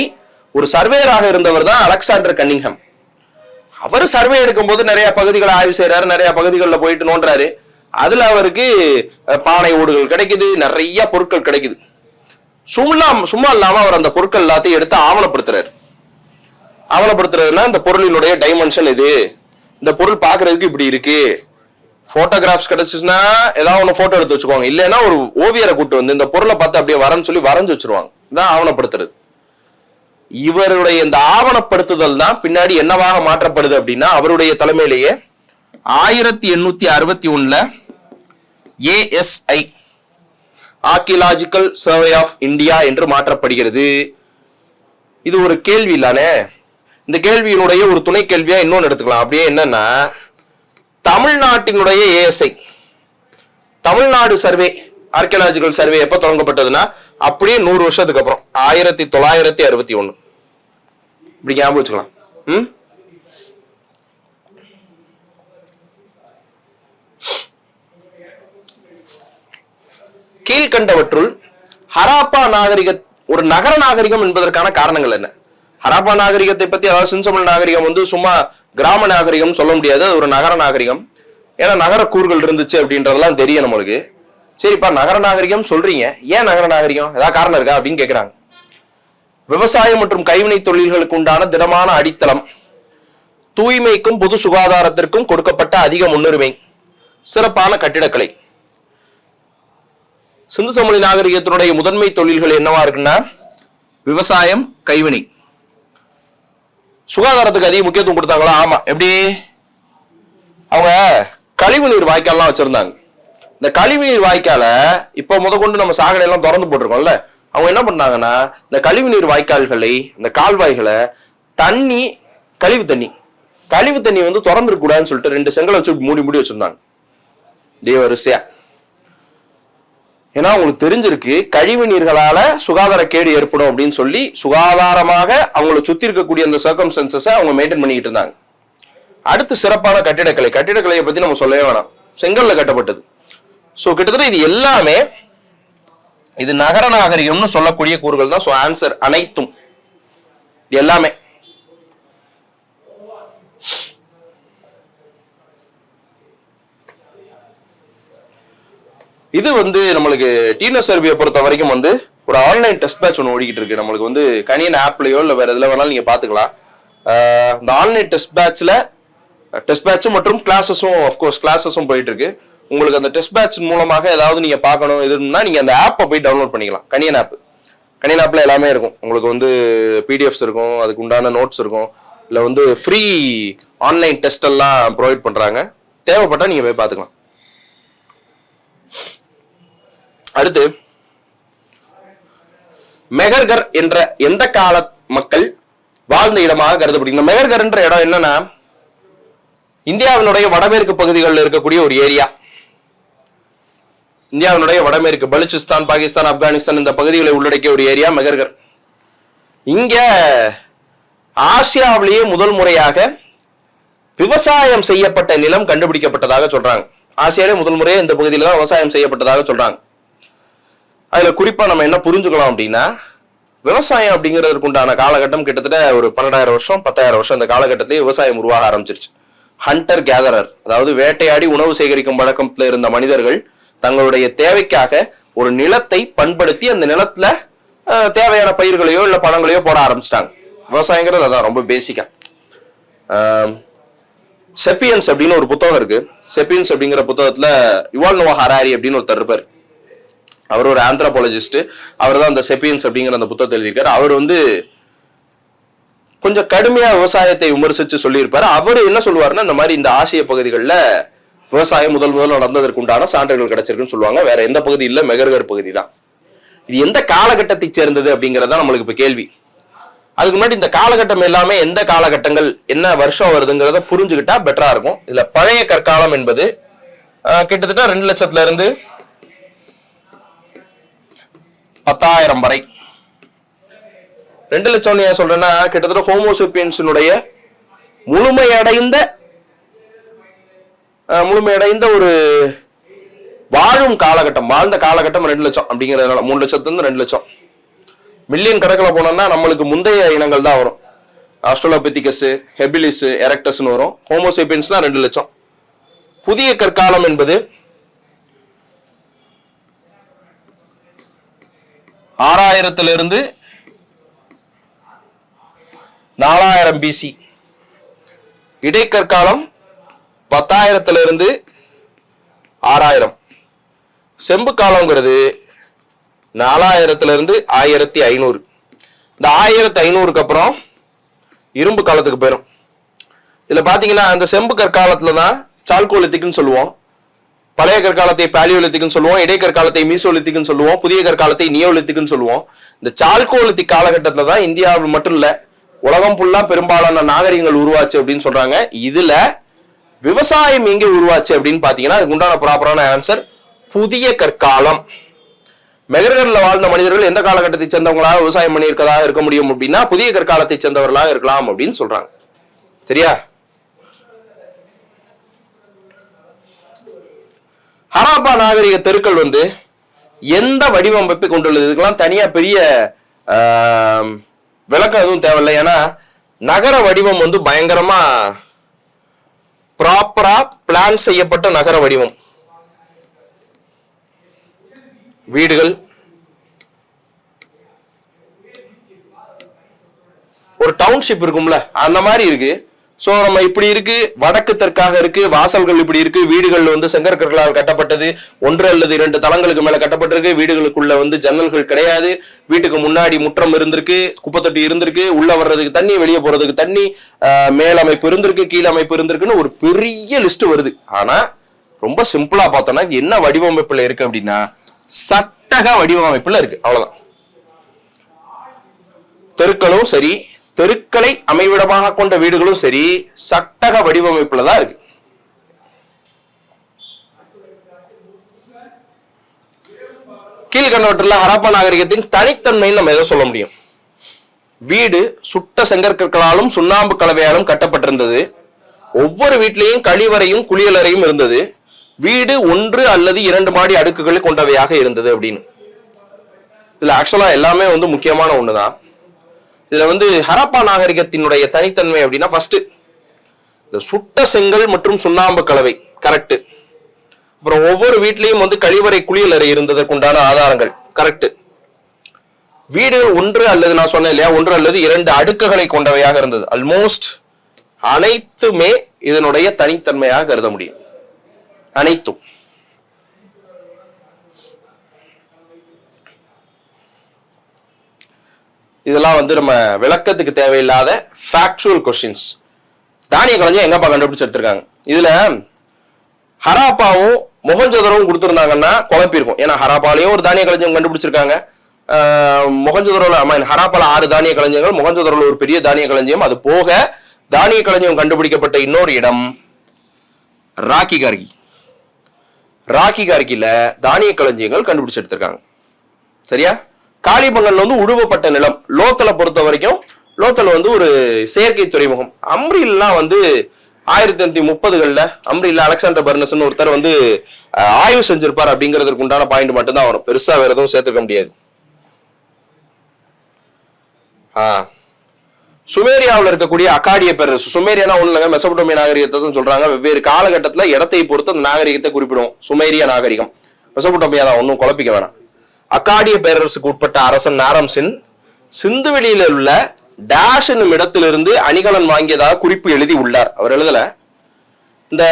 ஒரு சர்வேயராக இருந்தவர் தான் அலெக்சாண்டர் கன்னிங்ஹாம். அவர் சர்வே எடுக்கும் போது நிறைய பகுதிகளை ஆய்வு செய்யறாரு, நிறைய பகுதிகளில் போயிட்டு நோன்றாரு. அதுல அவருக்கு பானை ஓடுகள் கிடைக்குது, நிறைய பொருட்கள் கிடைக்குது. சும்மா இல்லாம அவர் அந்த பொருட்கள் எல்லாத்தையும் எடுத்து ஆவணப்படுத்துறாரு. ஆவணப்படுத்துறதுன்னா இந்த பொருளினுடைய டைமென்ஷன் இது, இந்த பொருள் பாக்குறதுக்கு இப்படி இருக்கு. போட்டோகிராஃப்ஸ் கிடைச்சுன்னா ஏதாவது ஒன்று போட்டோ எடுத்து வச்சுக்குவாங்க, இல்லைன்னா ஒரு ஓவியரை கூட்டு வந்து இந்த பொருளை பார்த்து அப்படியே வரன்னு சொல்லி வரைஞ்சு வச்சிருவாங்க. இதான் ஆவணப்படுத்துறது. இவருடைய இந்த ஆவணப்படுத்துதல் தான் பின்னாடி என்னவாக மாற்றப்படுது அப்படின்னா அவருடைய தலைமையிலேயே 1861 ASI archaeological survey of India என்று மாற்றப்படுகிறது. இது ஒரு கேள்வி இல்லானே, இந்த கேள்வியினுடைய ஒரு துணை கேள்வியா இன்னொன்னு எடுத்துக்கலாம். அப்படியே என்னன்னா தமிழ்நாட்டினுடைய ASI Tamil Nadu survey archaeological survey எப்ப தொடங்கப்பட்டதுன்னா அப்படியே 100 வருஷத்துக்கு அப்புறம் 1961. இப்படி ஞாபகம் வச்சுக்கலாம். கீழ்கண்டவற்றுள் ஹராப்பா நாகரிக ஒரு நகர நாகரிகம் என்பதற்கான காரணங்கள் என்ன? ஹராப்பா நாகரிகத்தை பத்தி, அதாவது சின்சமல் நாகரிகம் வந்து சும்மா கிராம நாகரிகம் சொல்ல முடியாது, அது ஒரு நகர நாகரிகம். ஏன்னா நகர கூறுகள் இருந்துச்சு அப்படின்றதெல்லாம் தெரியும் நம்மளுக்கு. சரிப்பா, நகர நாகரிகம் சொல்றீங்க, ஏன் நகர நாகரிகம், ஏதாவது காரணம் இருக்கா அப்படின்னு கேட்கிறாங்க. விவசாயம் மற்றும் கைவினை தொழில்களுக்கு உண்டான திடமான அடித்தளம், தூய்மைக்கும் பொது சுகாதாரத்திற்கும் கொடுக்கப்பட்ட அதிக முன்னுரிமை, சிறப்பான கட்டிடக்கலை. சிந்து சமவெளி நாகரிகத்தினுடைய முதன்மை தொழில்கள் என்னவா இருக்குன்னா விவசாயம், கைவினை. சுகாதாரத்துக்கு அதிக முக்கியத்துவம் கொடுத்தாங்களா? ஆமா. எப்படி? அவங்க கழிவு நீர் வாய்க்கால்லாம் வச்சிருந்தாங்க. இந்த கழிவு நீர் வாய்க்கால இப்ப முதற்கொண்டு நம்ம சாக்கடை எல்லாம் திறந்து போட்டிருக்கோம்ல, அவங்க என்ன பண்ணாங்கன்னா இந்த கழிவு நீர் வாய்க்கால்களை, இந்த கால்வாய்களை தண்ணி கழிவு தண்ணி வந்து திறந்துருக்க கூடாதுன்னு சொல்லிட்டு 2 செங்கலை வச்சு மூடி வச்சிருந்தாங்க வரிசையா. ஏன்னா உங்களுக்கு தெரிஞ்சிருக்கு கழிவு நீர்களால சுகாதார கேடு ஏற்படும் அப்படின்னு சொல்லி சுகாதாரமாக அவங்களை சுத்தி இருக்கக்கூடிய அந்த சர்க்கம்ஸ்டன்சஸை அவங்க மெயின்டைன் பண்ணிக்கிட்டு இருந்தாங்க. அடுத்து சிறப்பான கட்டிடக்கலையை பத்தி நம்ம சொல்லவே வேணாம், செங்கல்ல கட்டப்பட்டது. சோ கிட்டத்தட்ட இது எல்லாமே இது நகர நாகரிகம்னு சொல்லக்கூடிய கூறுகள் தான். சோ ஆன்சர் அனைத்தும் எல்லாமே. இது வந்து நம்மளுக்கு டிஎன்எஸ் சர்வே பொறுத்த வரைக்கும் வந்து ஒரு ஆன்லைன் டெஸ்ட் பேட்ச் ஒன்று ஓடிக்கிட்டு இருக்கு. நம்மளுக்கு வந்து கணியன் ஆப்லயோ இல்லை வேற எதுல வேணாலும் நீங்க பாத்துக்கலாம். இந்த ஆன்லைன் டெஸ்ட் பேட்ச் மற்றும் கிளாஸஸும் போயிட்டு இருக்கு. உங்களுக்கு அந்த டெஸ்ட் பேட்ச் மூலமாக ஏதாவது நீங்க பார்க்கணும் எதுனா நீங்க அந்த ஆப்பை போய் டவுன்லோட் பண்ணிக்கலாம். கணியன் ஆப்ல எல்லாமே இருக்கும். உங்களுக்கு வந்து பிடிஎஃப்ஸ் இருக்கும், அதுக்கு உண்டான நோட்ஸ் இருக்கும், இல்லை வந்து ஃப்ரீ ஆன்லைன் டெஸ்ட் எல்லாம் ப்ரொவைட் பண்றாங்க. தேவைப்பட்டா நீங்க போய் பார்த்துக்கலாம். அடுத்து மெஹர்கர் என்ற எந்த கால மக்கள் வாழ்ந்த இடமாக கருதப்படுகிறது. இந்த மெஹர்கர் என்ற இடம் என்னன்னா இந்தியாவினுடைய வடமேற்கு பகுதிகளில் இருக்கக்கூடிய ஒரு ஏரியா. இந்தியாவினுடைய வடமேற்கு பலுச்சிஸ்தான், பாகிஸ்தான், ஆப்கானிஸ்தான் இந்த பகுதிகளை உள்ளடக்கிய ஒரு ஏரியா மெஹர்கர். இங்க ஆசியாவிலேயே முதல் முறையாக விவசாயம் செய்யப்பட்ட நிலம் கண்டுபிடிக்கப்பட்டதாக சொல்றாங்க. ஆசியாவிலே முதல் முறையே இந்த பகுதியில தான் விவசாயம் செய்யப்பட்டதாக சொல்றாங்க. அதுல குறிப்பா நம்ம என்ன புரிஞ்சுக்கலாம் அப்படின்னா விவசாயம் அப்படிங்கிறதுக்கு உண்டான காலகட்டம் கிட்டத்தட்ட ஒரு 12,000 வருஷம் 10,000 வருஷம். இந்த காலகட்டத்திலேயே விவசாயம் உருவாக ஆரம்பிச்சிருச்சு. ஹண்டர் கேதரர், அதாவது வேட்டையாடி உணவு சேகரிக்கும் வழக்கத்துல இருந்த மனிதர்கள் தங்களுடைய தேவைக்காக ஒரு நிலத்தை பண்படுத்தி அந்த நிலத்துல தேவையான பயிர்களையோ இல்ல பழங்களையோ போட ஆரம்பிச்சிட்டாங்க. விவசாயங்கிறது அதான் ரொம்ப பேசிக்கா. செப்பியன்ஸ் அப்படின்னு ஒரு புத்தகம் இருக்கு. செப்பியன்ஸ் அப்படிங்கிற புத்தகத்துல யுவால் நோவா ஹராரி அப்படின்னு ஒருத்தர் இருப்பார். அவர் ஒரு ஆந்த்ரோபாலஜிஸ்ட். அவர் தான் அந்த செப்பியன்ஸ் அப்படிங்கிற அந்த புத்தகத்தை எழுதியிருக்காரு. அவர் வந்து கொஞ்சம் கடுமையா விவசாயத்தை விமர்சிச்சு சொல்லியிருப்பாரு. அவர் என்ன சொல்லுவாருன்னா இந்த மாதிரி இந்த ஆசிய பகுதிகளில் விவசாயம் முதல் நடந்ததற்கு உண்டான சான்றுகள் கிடைச்சிருக்குன்னு சொல்லுவாங்க. வேற எந்த பகுதி இல்ல, மெஹர்கர் பகுதி தான். இது எந்த காலகட்டத்தை சேர்ந்தது அப்படிங்கறத நம்மளுக்கு இப்ப கேள்வி. அதுக்கு முன்னாடி இந்த காலகட்டம் எல்லாமே எந்த காலகட்டங்கள் என்ன வருஷம் வருதுங்கிறத புரிஞ்சுக்கிட்டா பெட்டரா இருக்கும். இதுல பழைய கற்காலம் என்பது கிட்டத்தட்ட 2 லட்சத்துல இருந்து 10,000 வரை. 2 லட்சம் ஏன் சொல்றேன்னா கிட்டத்தட்ட ஹோமோசேப்பியன்ஸினுடைய முழுமையடைந்த ஒரு வாழும் காலகட்டம், வாழ்ந்த காலகட்டம் 2 லட்சம் அப்படிங்கிறதுனால 3 லட்சத்துல 2 லட்சம். மில்லியன் கணக்கில் போனோம்னா நம்மளுக்கு முந்தைய இனங்கள் தான் வரும். ஆஸ்ட்ரலோபித்திகஸ், ஹெபிலிஸ், எரெக்டஸ்னு வரும். ஹோமோசேப்பியன்ஸ்னா 2 லட்சம். புதிய கற்காலம் என்பது 6000 4000 பிசி. இடைக்கற்காலம் 10,000 6000. செம்பு காலங்கிறது 4000 1500. இந்த 1500க்கு அப்புறம் இரும்பு காலத்துக்கு போயிடும். இதுல பாத்தீங்கன்னா அந்த செம்பு கற்காலத்துல தான் சால்கோலித்திக்னு சொல்லுவோம், பழைய கற்காலத்தை பாலியோலித்திக்னு சொல்லுவோம், இடைக்கற்காலத்தை மீசோலித்திக்னு சொல்லுவோம், புதிய கற்காலத்தை நியோலித்திக்னு சொல்லுவோம். இந்த சால்கோலித்திக் காலகட்டத்துல தான் இந்தியாவில் மட்டும் இல்ல உலகம் ஃபுல்லா பெரும்பாலான நாகரிகங்கள் உருவாச்சு அப்படின்னு சொல்றாங்க. இதுல விவசாயம் எங்க உருவாச்சு அப்படின்னு பாத்தீங்கன்னா அதுக்கு உண்டான ப்ராப்பரான ஆன்சர் புதிய கற்காலம். மெகர்கர்ல வாழ்ந்த மனிதர்கள் எந்த காலகட்டத்தை சேர்ந்தவங்களாக விவசாயம் பண்ணி இருக்கதாக இருக்க முடியும் அப்படின்னா புதிய கற்காலத்தை சேர்ந்தவர்களாக இருக்கலாம் அப்படின்னு சொல்றாங்க. சரியா? ஹராப்பா நாகரிக தெருக்கள் எந்த வடிவமைப்பை கொண்டுள்ளது? இதுக்கெல்லாம் தனியா பெரிய விளக்கம் எதுவும் தேவையில்லை. ஏன்னா நகர வடிவம் பயங்கரமா ப்ராப்பரா பிளான் செய்யப்பட்ட நகர வடிவம். வீடுகள் ஒரு டவுன்ஷிப் இருக்கும்ல அந்த மாதிரி இருக்கு. சோ நம்ம இப்படி இருக்கு, வடக்கு தெற்காக இருக்கு, வாசல்கள் இப்படி இருக்கு, வீடுகள் செங்கற்களால் கட்டப்பட்டது, 1 அல்லது 2 தளங்களுக்கு மேல கட்டப்பட்டிருக்கு. வீடுகளுக்குள்ள ஜன்னல்கள் கிடையாது. வீட்டுக்கு முன்னாடி முற்றம் இருந்திருக்கு, குப்பைத்தொட்டி இருந்திருக்கு, உள்ள வர்றதுக்கு தண்ணி, வெளியே போறதுக்கு தண்ணி, மேலமைப்பு இருந்திருக்கு, கீழமைப்பு இருந்திருக்குன்னு ஒரு பெரிய லிஸ்ட் வருது. ஆனா ரொம்ப சிம்பிளா பார்த்தோம்னா இது என்ன வடிவமைப்புல இருக்கு அப்படின்னா சட்டக வடிவமைப்புல இருக்கு. அவ்வளவுதான். தெருக்களும் சரி, தெருக்களை அமைவிடமாக கொண்ட வீடுகளும் சரி சட்டக வடிவமைப்புல தான் இருக்கு. கீழ்கண்டவற்றில் ஹராப்பா நாகரிகத்தின் தனித்தன்மைன்னு நம்ம எதை சொல்ல முடியும்? வீடு சுட்ட செங்கற்களாலும் சுண்ணாம்பு கலவையாலும் கட்டப்பட்டிருந்தது. ஒவ்வொரு வீட்லையும் கழிவறையும் குளியலறையும் இருந்தது. வீடு 1 அல்லது 2 மாடி அடுக்குகளை கொண்டவையாக இருந்தது அப்படின்னு. இதுல ஆக்சுவலா எல்லாமே முக்கியமான ஒண்ணுதான். இதுல ஹராப்பா நாகரிகத்தினுடைய தனித்தன்மை அப்படின்னா ஃபர்ஸ்ட் இந்த சுட்ட செங்கல் மற்றும் சுண்ணாம்பு கலவை கரெக்ட். அப்புறம் ஒவ்வொரு வீட்லயும் கழிவறை குளியலறை இருந்ததற்குண்டான ஆதாரங்கள் கரெக்ட். வீடு 1 அல்லது நான் சொன்னேன் இல்லையா 1 அல்லது 2 அடுக்குகளை கொண்டவையாக இருந்தது. ஆல்மோஸ்ட் அனைத்துமே இதனுடைய தனித்தன்மையாக கருத முடியும். அனைத்தும். இதெல்லாம் நம்ம விளக்கத்துக்கு தேவையில்லாத ஃபேக்சுவல் கொஸ்டின்ஸ். தானிய களஞ்சியம் எங்கப்பா கண்டுபிடிச்சு எடுத்திருக்காங்க? இதுல ஹராப்பாவும் மொஹஞ்சதரோவும் கொடுத்திருந்தாங்கன்னா குழப்பிருக்கும். ஏன்னா ஹராப்பாலையும் ஒரு தானிய களஞ்சியம் கண்டுபிடிச்சிருக்காங்க, மொஹஞ்சதரோல ஹராப்பால 6 தானிய களஞ்சியங்கள், மொஹஞ்சதரோல ஒரு பெரிய தானிய களஞ்சியம். அது போக தானிய களஞ்சியம் கண்டுபிடிக்கப்பட்ட இன்னொரு இடம் ராக்கி கார்கி. ராக்கி கார்கில தானிய களஞ்சியங்கள் கண்டுபிடிச்சு எடுத்திருக்காங்க. சரியா? காளிபங்கன் உழுவப்பட்ட நிலம். லோத்தலை பொறுத்த வரைக்கும் லோத்தல் ஒரு செயற்கை துறைமுகம். அம்ரில்லாம் 1830களில் அம்ரில்ல அலெக்சாண்டர் பர்னஸ் ஒருத்தர் ஆய்வு செஞ்சிருப்பார். அப்படிங்கிறதுக்கு உண்டான பாயிண்ட் மட்டும் தான் வரும், பெருசா வேற எதுவும் சேர்த்துக்க முடியாது. சுமேரியாவில் இருக்கக்கூடிய அக்காடிய பேரரசு. சுமேரியானா ஒண்ணு இல்லைங்க, மெசபடோமிய நாகரிகத்தை தான் சொல்றாங்க. வெவ்வேறு காலகட்டத்தில் இடத்தை பொறுத்து அந்த நாகரிகத்தை குறிப்பிடுவோம். சுமேரிய நாகரிகம், மெசபடோமியா தான், ஒன்னும் குழப்பிக்க வேணாம். அக்காடிய பேரரசுக்கு உட்பட்ட அரசன் நாரம்சின் சிந்துவெளியில உள்ள டேஷ் என்னும் இடத்திலிருந்து அணிகலன் வாங்கியதாக குறிப்பு எழுதி உள்ளார். அவர் எழுதல. இந்த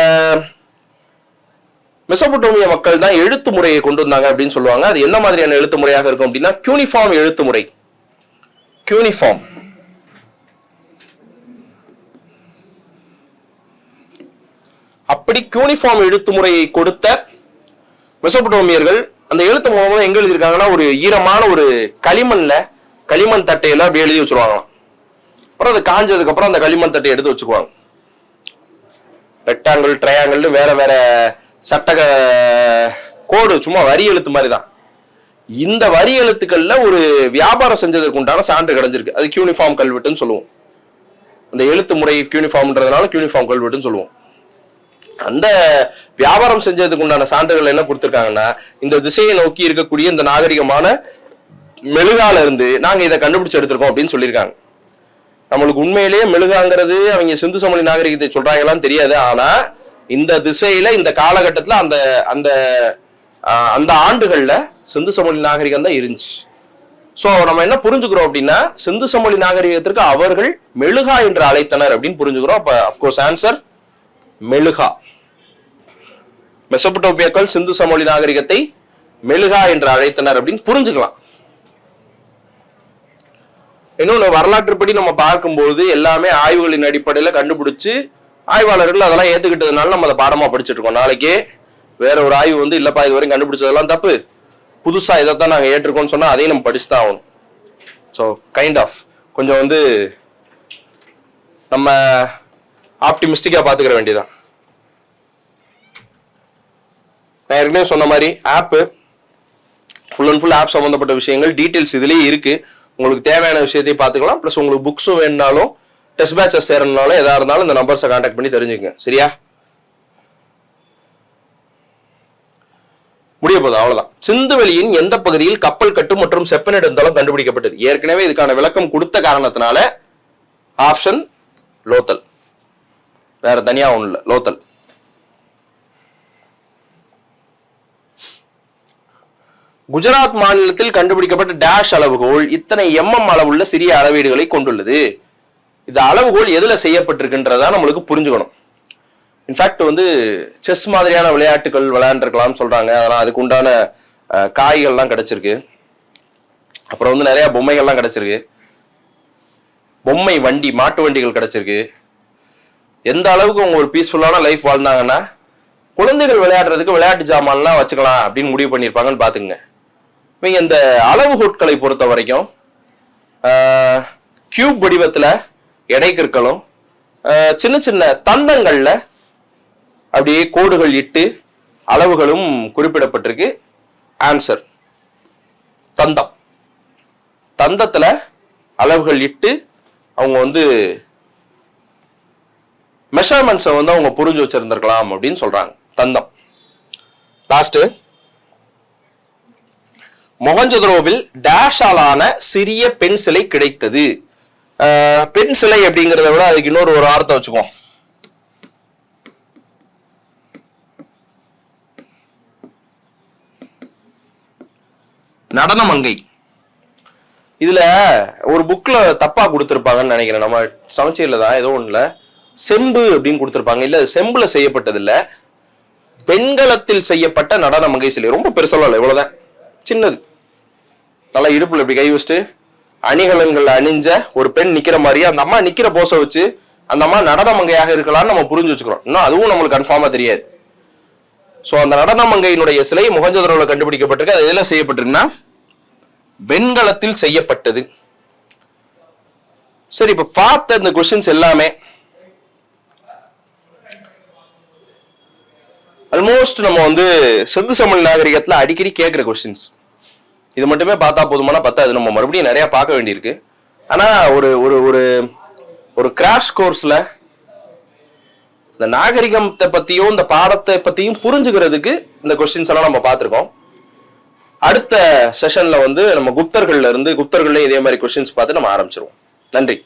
மெசபடோமிய மக்கள் தான் எழுத்து முறையை கொண்டு வந்தாங்க அப்படின்னு சொல்லுவாங்க. அது என்ன மாதிரியான எழுத்து முறையாக இருக்கும் அப்படின்னா கியூனிஃபார்ம் எழுத்து முறை. கியூனிஃபார்ம். அப்படி கியூனிஃபார்ம் எழுத்து முறையை கொடுத்த மெசபடோமியர்கள் அந்த எழுத்து மூலமா எங்க எழுதியிருக்காங்கன்னா ஒரு ஈரமான ஒரு களிமண் தட்டையில அப்படி எழுதி வச்சிருவாங்களாம். அப்புறம் அது காஞ்சதுக்கு அப்புறம் அந்த களிமண் தட்டை எடுத்து வச்சுக்குவாங்க. ரெக்டாங்கிள், ட்ரையாங்கிள், வேற வேற சட்டக கோடு, சும்மா வரி எழுத்து மாதிரி தான். இந்த வரி எழுத்துக்கள்ல ஒரு வியாபாரம் செஞ்சதற்கு உண்டான சான்று கிடைஞ்சிருக்கு. அது யூனிஃபார்ம் கல்வெட்டுன்னு சொல்லுவோம். அந்த எழுத்து முறை யூனிஃபார்ம்ன்றதுனால யூனிஃபார்ம் கல்வெட்டுன்னு சொல்லுவோம். அந்த வியாபாரம் செஞ்சதுக்கு உண்டான சான்றுகள் என்ன கொடுத்திருக்காங்கன்னா, இந்த திசையை நோக்கி இருக்கக்கூடிய இந்த நாகரிகமான மெழுகால இருந்து நாங்க இதை கண்டுபிடிச்சு எடுத்திருக்கோம் அப்படின்னு சொல்லியிருக்காங்க. நம்மளுக்கு உண்மையிலேயே மெழுகாங்கிறது அவங்க சிந்து சமவெளி நாகரிகத்தை சொல்றாங்களான்னு தெரியாது. ஆனா இந்த திசையில இந்த காலகட்டத்துல அந்த அந்த அந்த ஆண்டுகள்ல சிந்து சமவெளி நாகரிகம் தான் இருந்துச்சு. சோ நம்ம என்ன புரிஞ்சுக்கிறோம் அப்படின்னா, சிந்து சமவெளி நாகரிகத்திற்கு அவர்கள் மெழுகா என்று அழைத்தனர் அப்படின்னு புரிஞ்சுக்கிறோம். அப்ப அப்கோர்ஸ் ஆன்சர் மெழுகா. மெசபடோமியாக்கள் சிந்து சமவெளி நாகரிகத்தை மெழுகா என்று அழைத்தனர் அப்படின்னு புரிஞ்சுக்கலாம். இன்னொன்னு, வரலாற்றுப்படி நம்ம பார்க்கும்போது எல்லாமே ஆய்வுகளின் அடிப்படையில கண்டுபிடிச்சு ஆய்வாளர்கள் அதெல்லாம் ஏத்துக்கிட்டதுனால நம்ம அதை பாடமா படிச்சுட்டு இருக்கோம். நாளைக்கே வேற ஒரு ஆய்வு வந்து இல்லப்பா இது வரைக்கும் கண்டுபிடிச்சதெல்லாம் தப்பு, புதுசா இதைத்தான் நாங்க ஏற்றிருக்கோம்னு சொன்னா அதையும் நம்ம படிச்சுதான் ஆகணும். ஸோ கைண்ட் ஆஃப் கொஞ்சம் வந்து நம்ம ஆப்டிமிஸ்டிக்கா பாத்துக்கிற வேண்டியதான். நான் ஏற்கனவே சொன்ன மாதிரி app full and full app சம்பந்தப்பட்ட விஷயங்கள் டீடைல்ஸ் இதுலயே இருக்கு. உங்களுக்கு தேவையான விஷயத்தையும் பார்த்துக்கலாம். ப்ளஸ் உங்களுக்கு புக்ஸும் வேணுனாலும் டெஸ்ட் பேட்சஸ் சேரணும்னாலும் எதா இருந்தாலும் இந்த நம்பர்ஸை கான்டாக்ட் பண்ணி தெரிஞ்சுக்கங்க. சரியா? முடிய போகுது, அவ்வளவுதான். சிந்துவெளியின் எந்த பகுதியில் கப்பல் கட்டு மற்றும் செப்பனிடுதளம் கண்டுபிடிக்கப்பட்டது? ஏற்கனவே இதுக்கான விளக்கம் கொடுத்த காரணத்தினால ஆப்ஷன் லோத்தல், வேற தனியா ஒண்ணு இல்ல, லோத்தல். குஜராத் மாநிலத்தில் கண்டுபிடிக்கப்பட்ட டேஷ் அளவுகோல் இத்தனை எம்எம் அளவுள்ள சிறிய அளவீடுகளை கொண்டுள்ளது. இந்த அளவுகோல் எதுல செய்யப்பட்டிருக்குன்றதா நம்மளுக்கு புரிஞ்சுக்கணும். இன்ஃபேக்ட் வந்து செஸ் மாதிரியான விளையாட்டுகள் விளையாண்டுருக்கலாம்னு சொல்றாங்க. அதெல்லாம் அதுக்கு உண்டான காய்கள்லாம் கிடைச்சிருக்கு. அப்புறம் வந்து நிறைய பொம்மைகள்லாம் கிடைச்சிருக்கு. பொம்மை வண்டி, மாட்டு வண்டிகள் கிடைச்சிருக்கு. எந்த அளவுக்கு அவங்க ஒரு பீஸ்ஃபுல்லான லைஃப் வாழ்ந்தாங்கன்னா குழந்தைகள் விளையாடுறதுக்கு விளையாட்டு ஜாமான்லாம் வச்சுக்கலாம் அப்படின்னு முடிவு பண்ணியிருப்பாங்கன்னு பாத்துங்க. இவங்க இந்த அளவுகோட்களை பொறுத்த வரைக்கும் கியூப் வடிவத்துல எடைக்கற்களும் சின்ன சின்ன தந்தங்கள்ல அப்படியே கோடுகள் இட்டு அளவுகளும் குறிப்பிடப்பட்டிருக்கு. ஆன்சர் தந்தம். தந்தத்துல அளவுகள் இட்டு அவங்க வந்து மெஷர்மெண்ட்ஸை வந்து அவங்க புரிஞ்சு வச்சிருந்திருக்கலாம் அப்படின்னு சொல்றாங்க. தந்தம். லாஸ்ட், மொஹஞ்சதரோவில் டேஷாலான சிறிய பெண் சிலை கிடைத்தது. பெண் சிலை அப்படிங்கிறத விட அதுக்கு இன்னொரு ஒரு வார்த்தை வச்சுக்குவோம். நடனமங்கை. இதுல ஒரு புக்ல தப்பா கொடுத்திருப்பாங்கன்னு நினைக்கிறேன். நம்ம சமச்சீர்ல தான் ஏதோ ஒண்ணுல செம்பு அப்படின்னு கொடுத்திருப்பாங்க. இல்ல, செம்புல செய்யப்பட்டது இல்ல, வெண்கலத்தில் செய்யப்பட்ட நடனமங்கை சிலை. ரொம்ப பெருசெல்லாம் இல்லை, இவ்வளவுதான், சின்னது. நல்லா இடுப்புல இப்படி கை வச்சுட்டு அணிகலன்கள் அணிஞ்ச ஒரு பெண் நிக்கிற மாதிரியே அந்த அம்மா நிக்கிற போச வச்சு அந்த அம்மா நடனமங்கையாக இருக்கலாம்னு நம்ம புரிஞ்சு வச்சுக்கிறோம். இன்னும் அதுவும் நம்மளுக்கு கன்ஃபார்மா தெரியாது. சோ அந்த நடனமங்கையினுடைய சிலை மொஹஞ்சதரோவில் கண்டுபிடிக்கப்பட்டிருக்கு. அது எதுல செய்யப்பட்டிருக்குன்னா வெண்கலத்தில் செய்யப்பட்டது. சரி, இப்ப பார்த்த இந்த கொஸ்டின்ஸ் எல்லாமே ஆல்மோஸ்ட் நம்ம வந்து சிந்து சமவெளி நாகரிகத்துல அடிக்கடி கேட்கிற கொஸ்டின்ஸ். இது மட்டுமே பார்த்தா போதுமான பார்த்தா அது நம்ம மறுபடியும் நிறைய பார்க்க வேண்டியிருக்கு. ஆனா ஒரு ஒரு ஒரு ஒரு கிராஷ் கோர்ஸ்ல இந்த நாகரிகத்தை பத்தியும் இந்த பாடத்தை பத்தியும் புரிஞ்சுக்கிறதுக்கு இந்த கொஸ்டின்ஸ் எல்லாம் நம்ம பார்த்திருக்கோம். அடுத்த செஷன்ல வந்து நம்ம குப்தர்கள்ல இதே மாதிரி கொஸ்டின்ஸ் பார்த்து நம்ம ஆரம்பிச்சிருவோம். நன்றி.